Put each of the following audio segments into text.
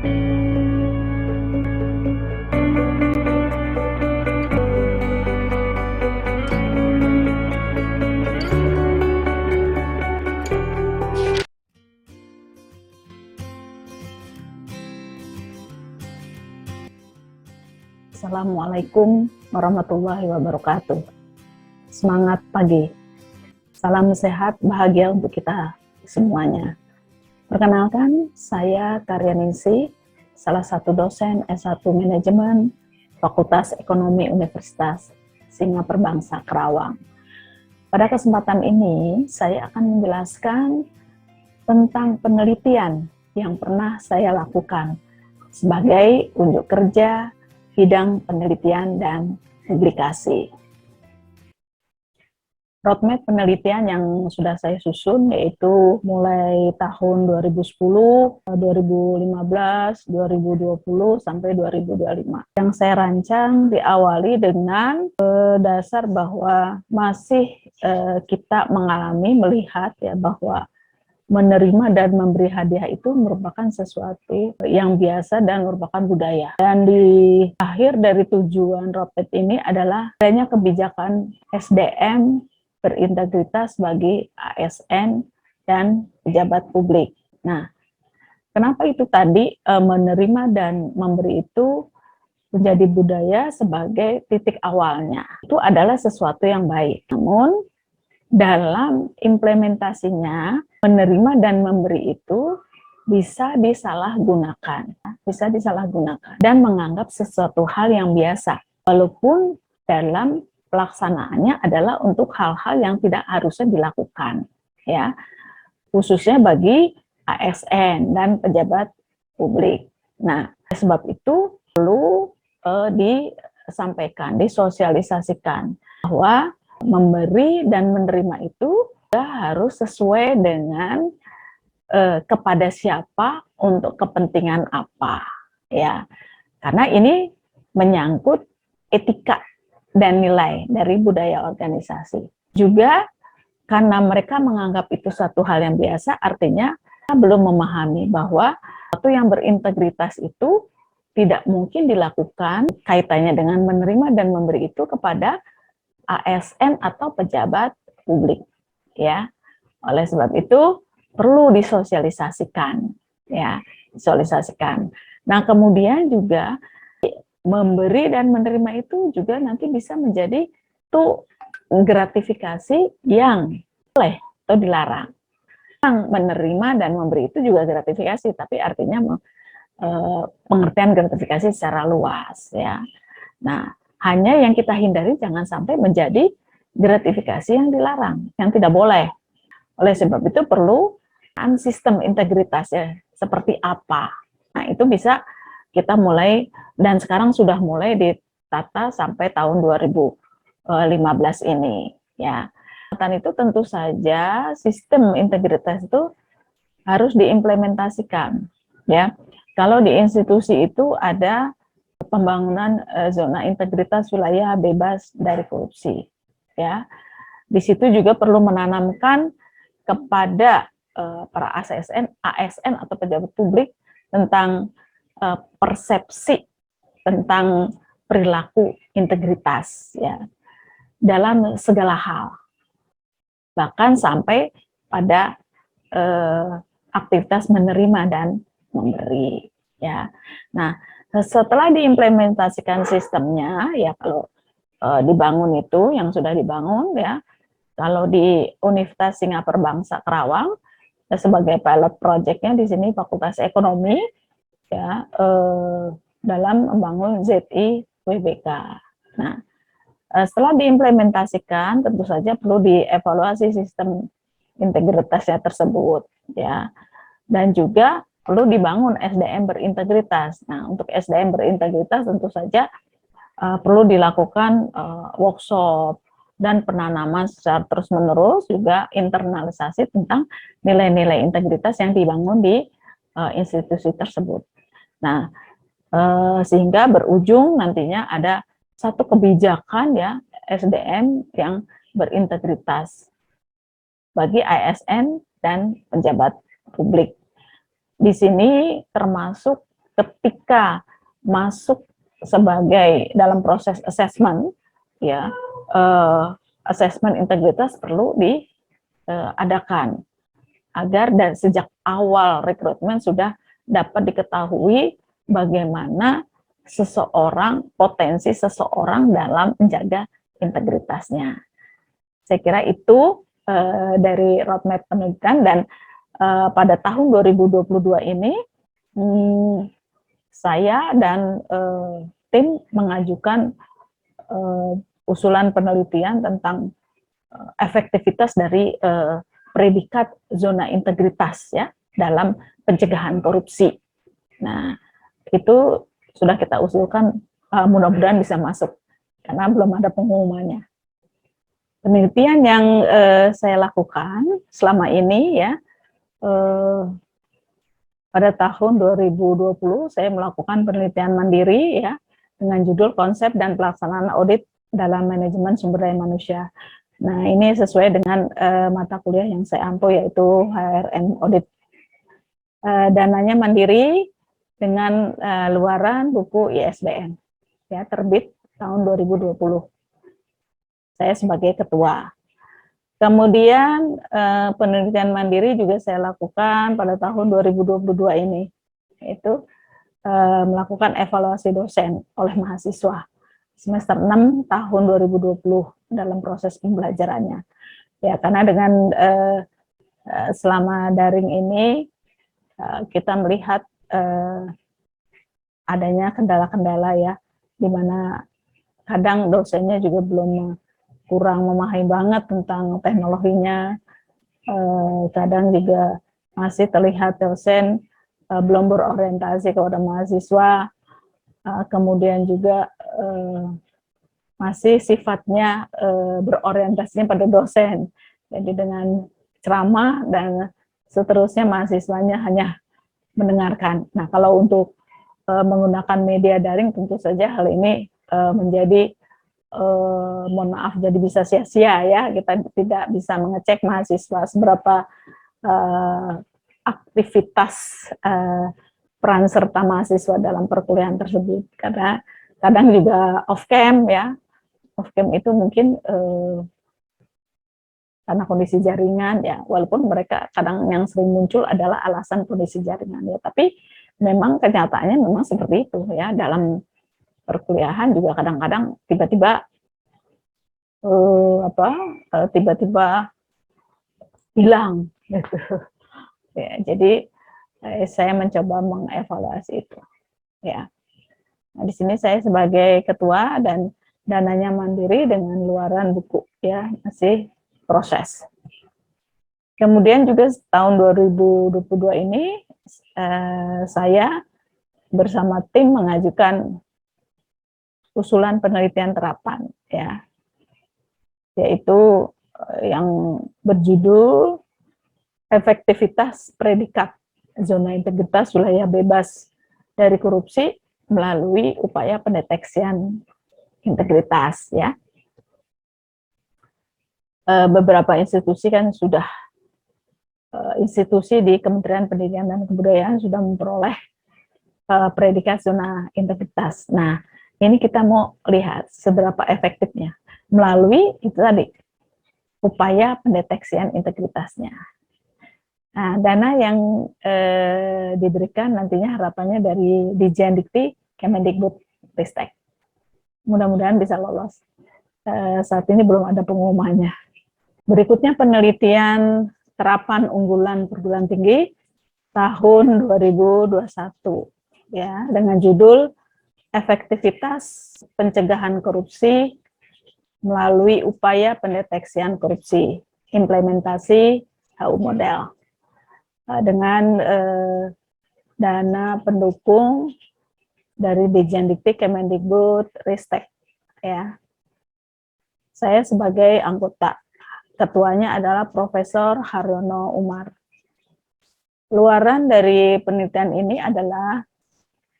Assalamualaikum warahmatullahi wabarakatuh. Semangat pagi. Salam sehat, bahagia untuk kita semuanya. Perkenalkan, saya Karyaningsih, salah satu dosen S1 Manajemen Fakultas Ekonomi Universitas Singa Perbangsa Kerawang. Pada kesempatan ini, saya akan menjelaskan tentang penelitian yang pernah saya lakukan sebagai unjuk kerja bidang penelitian dan publikasi. Roadmap penelitian yang sudah saya susun yaitu mulai tahun 2010, 2015, 2020, sampai 2025. Yang saya rancang diawali dengan dasar bahwa masih kita melihat ya bahwa menerima dan memberi hadiah itu merupakan sesuatu yang biasa dan merupakan budaya. Dan di akhir dari tujuan roadmap ini adalah adanya kebijakan SDM berintegritas bagi ASN dan pejabat publik. Nah, kenapa itu tadi menerima dan memberi itu menjadi budaya sebagai titik awalnya? Itu adalah sesuatu yang baik. Namun, dalam implementasinya, menerima dan memberi itu bisa disalahgunakan dan menganggap sesuatu hal yang biasa, walaupun dalam pelaksanaannya adalah untuk hal-hal yang tidak harusnya dilakukan, ya, khususnya bagi ASN dan pejabat publik. Nah, sebab itu perlu disampaikan, disosialisasikan bahwa memberi dan menerima itu harus sesuai dengan kepada siapa, untuk kepentingan apa, ya, karena ini menyangkut etika dan nilai dari budaya organisasi. Juga karena mereka menganggap itu satu hal yang biasa, artinya mereka belum memahami bahwa sesuatu yang berintegritas itu tidak mungkin dilakukan kaitannya dengan menerima dan memberi itu kepada ASN atau pejabat publik, ya. Oleh sebab itu perlu disosialisasikan, ya, disosialisasikan. Nah, kemudian juga memberi dan menerima itu juga nanti bisa menjadi tuh gratifikasi yang boleh atau dilarang. Yang menerima dan memberi itu juga gratifikasi, tapi artinya pengertian gratifikasi secara luas, ya. Nah, hanya yang kita hindari jangan sampai menjadi gratifikasi yang dilarang, yang tidak boleh. Oleh sebab itu perlu sistem integritasnya seperti apa. Nah, itu bisa kita mulai, dan sekarang sudah mulai ditata sampai tahun 2015 ini, ya. Dan itu tentu saja sistem integritas itu harus diimplementasikan, ya. Kalau di institusi itu ada pembangunan zona integritas wilayah bebas dari korupsi, ya. Di situ juga perlu menanamkan kepada para ASN atau pejabat publik tentang persepsi tentang perilaku integritas, ya, dalam segala hal, bahkan sampai pada aktivitas menerima dan memberi, ya. Nah, setelah diimplementasikan sistemnya, ya, kalau dibangun itu yang sudah dibangun, ya, kalau di Universitas Singa Perbangsa Kerawang sebagai pilot project-nya di sini Fakultas Ekonomi, ya, dalam membangun ZIWBK. Nah, setelah diimplementasikan tentu saja perlu dievaluasi sistem integritasnya tersebut, ya, dan juga perlu dibangun SDM berintegritas. Nah, untuk SDM berintegritas tentu saja perlu dilakukan workshop dan penanaman secara terus-menerus, juga internalisasi tentang nilai-nilai integritas yang dibangun di institusi tersebut. Nah, sehingga berujung nantinya ada satu kebijakan, ya, SDM yang berintegritas bagi ASN dan pejabat publik. Di sini termasuk ketika masuk sebagai dalam proses assessment, ya, assessment integritas perlu diadakan agar dari sejak awal rekrutmen sudah dapat diketahui bagaimana potensi seseorang dalam menjaga integritasnya. Saya kira itu dari roadmap penelitian, dan pada tahun 2022 ini saya dan tim mengajukan usulan penelitian tentang efektivitas dari predikat zona integritas ya dalam pencegahan korupsi. Nah, itu sudah kita usulkan, mudah-mudahan bisa masuk karena belum ada pengumumannya. Penelitian yang saya lakukan selama ini ya, pada tahun 2020 saya melakukan penelitian mandiri ya dengan judul konsep dan pelaksanaan audit dalam manajemen sumber daya manusia. Nah, ini sesuai dengan mata kuliah yang saya ampu, yaitu HRM Audit. Dananya mandiri dengan luaran buku ISBN, ya, terbit tahun 2020. Saya sebagai ketua. Kemudian penelitian mandiri juga saya lakukan pada tahun 2022 ini, yaitu melakukan evaluasi dosen oleh mahasiswa semester 6 tahun 2020 dalam proses pembelajarannya. Ya, karena dengan selama daring ini kita melihat adanya kendala-kendala ya, di mana kadang dosennya juga kurang memahami banget tentang teknologinya, kadang juga masih terlihat dosen belum berorientasi kepada mahasiswa, kemudian juga masih sifatnya berorientasinya pada dosen. Jadi dengan ceramah dan seterusnya mahasiswanya hanya mendengarkan. Nah, kalau untuk menggunakan media daring tentu saja hal ini menjadi mohon maaf jadi bisa sia-sia ya, kita tidak bisa mengecek mahasiswa seberapa aktivitas peran serta mahasiswa dalam perkuliahan tersebut, karena kadang juga off cam ya, off cam itu mungkin karena kondisi jaringan ya, walaupun mereka kadang yang sering muncul adalah alasan kondisi jaringan ya, tapi memang kenyataannya memang seperti itu ya, dalam perkuliahan juga kadang-kadang tiba-tiba tiba-tiba hilang gitu ya. Jadi saya mencoba mengevaluasi itu ya. Nah, di sini saya sebagai ketua dan dananya mandiri dengan luaran buku ya, masih proses. Kemudian juga tahun 2022 ini saya bersama tim mengajukan usulan penelitian terapan ya, yaitu yang berjudul efektivitas predikat zona integritas wilayah bebas dari korupsi melalui upaya pendeteksian integritas ya. Beberapa institusi kan sudah institusi di Kementerian Pendidikan dan Kebudayaan sudah memperoleh predikat zona integritas. Nah, ini kita mau lihat seberapa efektifnya melalui itu tadi upaya pendeteksian integritasnya. Nah, dana yang diberikan nantinya harapannya dari Dijendikti Kemendikbud Ristek. Mudah-mudahan bisa lolos. Saat ini belum ada pengumumannya. Berikutnya penelitian terapan unggulan perguruan tinggi tahun 2021 ya, dengan judul efektivitas pencegahan korupsi melalui upaya pendeteksian korupsi, implementasi HU model, dengan dana pendukung dari Dijendikti Kemendikbud Ristek ya. Saya sebagai anggota, ketuanya adalah Profesor Haryono Umar. Luaran dari penelitian ini adalah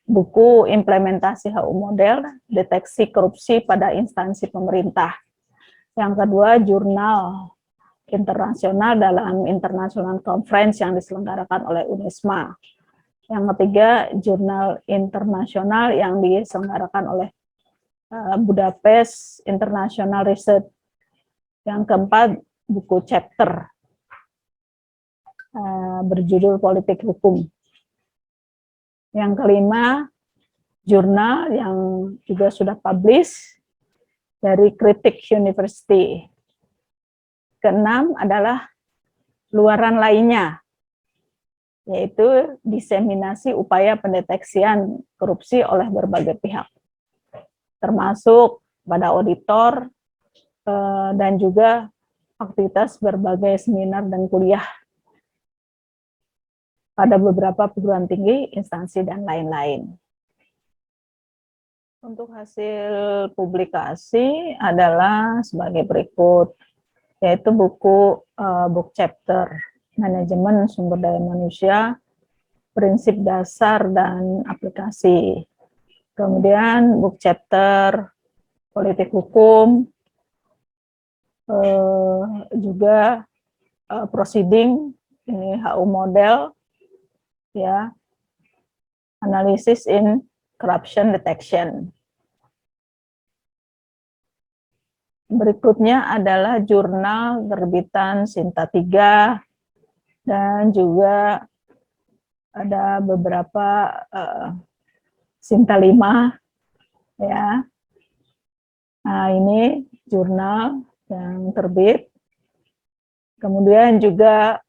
buku implementasi HU model deteksi korupsi pada instansi pemerintah. Yang kedua, jurnal internasional dalam International Conference yang diselenggarakan oleh UNISMA. Yang ketiga, jurnal internasional yang diselenggarakan oleh Budapest International Research. Yang keempat, buku chapter berjudul Politik Hukum. Yang kelima, jurnal yang juga sudah publish dari Critic University. Keenam adalah luaran lainnya, yaitu diseminasi upaya pendeteksian korupsi oleh berbagai pihak, termasuk pada auditor dan juga aktivitas berbagai seminar dan kuliah pada beberapa perguruan tinggi, instansi, dan lain-lain. Untuk hasil publikasi adalah sebagai berikut, yaitu buku book chapter Manajemen Sumber Daya Manusia, Prinsip Dasar dan Aplikasi. Kemudian book chapter Politik Hukum, juga proceeding, ini HU model, ya, Analysis in Corruption Detection. Berikutnya adalah jurnal terbitan Sinta 3, dan juga ada beberapa Sinta 5, ya. Nah, ini jurnal yang terbit. Kemudian juga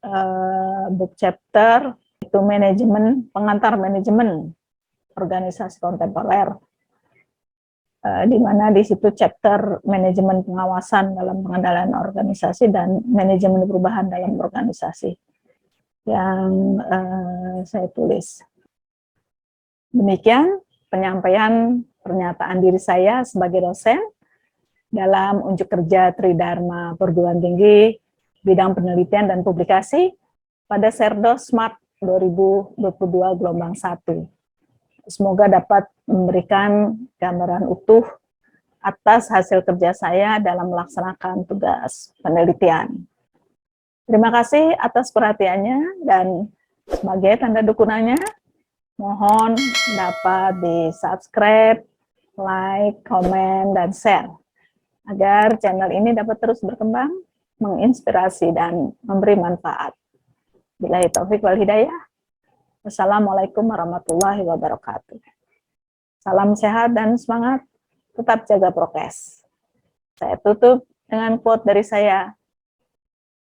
book chapter itu manajemen, pengantar manajemen organisasi kontemporer, di mana di situ chapter manajemen pengawasan dalam pengendalian organisasi dan manajemen perubahan dalam organisasi yang saya tulis. Demikian penyampaian pernyataan diri saya sebagai dosen dalam unjuk kerja Tridharma Perguruan Tinggi bidang penelitian dan publikasi pada Serdos Smart 2022 gelombang 1. Semoga dapat memberikan gambaran utuh atas hasil kerja saya dalam melaksanakan tugas penelitian. Terima kasih atas perhatiannya, dan sebagai tanda dukungannya, mohon dapat di-subscribe, like, komen, dan share, agar channel ini dapat terus berkembang, menginspirasi, dan memberi manfaat. Billahi taufik wal hidayah. Wassalamualaikum warahmatullahi wabarakatuh. Salam sehat dan semangat, tetap jaga prokes. Saya tutup dengan quote dari saya,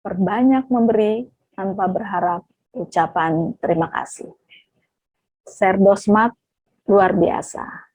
perbanyak memberi tanpa berharap ucapan terima kasih. Serdosmat luar biasa.